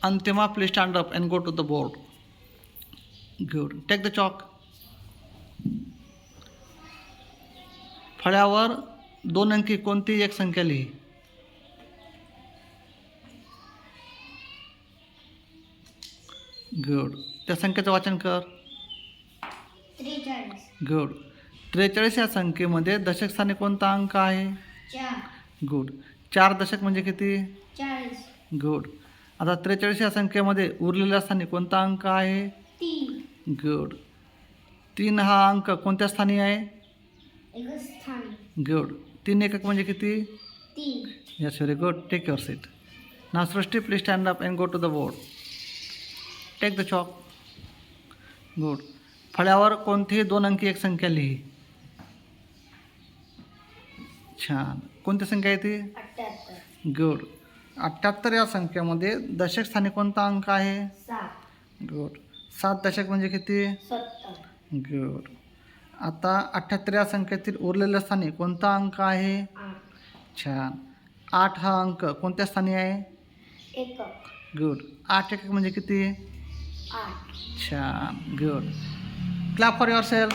Antima, please stand up and go to the board. Good. Take the chalk. फळ्यावर 2 अंकी कोणती एक संख्या लिही. गुड. त्या संख्येचं वाचन कर. 43. गुड. 43 या संख्येमध्ये दशक स्थानी कोणता अंक आहे? 4. गुड. 4 दशक म्हणजे किती? 40. गुड. आता 43 या संख्येमध्ये उरलेल्या स्थानी कोणता अंक आहे? 3. गुड. 3 हा अंक कोणत्या स्थानी आहे? एकच स्थानी. गुड. 3 एकक म्हणजे किती? 3. Yes, very good. Take your seat. नाव Srishti, please stand up and go to the board. Take the chalk. Good. फळ्यावर कोणतीही 2 अंकी एक संख्या लिही. छान. कोणती संख्या आहे ती? 78. गुड. 78 या संख्येमध्ये दशक स्थानी कोणता अंक आहे? 7. गुड. 7 दशक म्हणजे किती? 70. गुड. आता 78 या संख्येतील उरलेल्या स्थानी कोणता अंक आहे? 8. छान. 8 हा अंक कोणत्या स्थानी आहे? एकक. गुड. 8 एकक म्हणजे किती? 8. छान. Good. Clap for your self.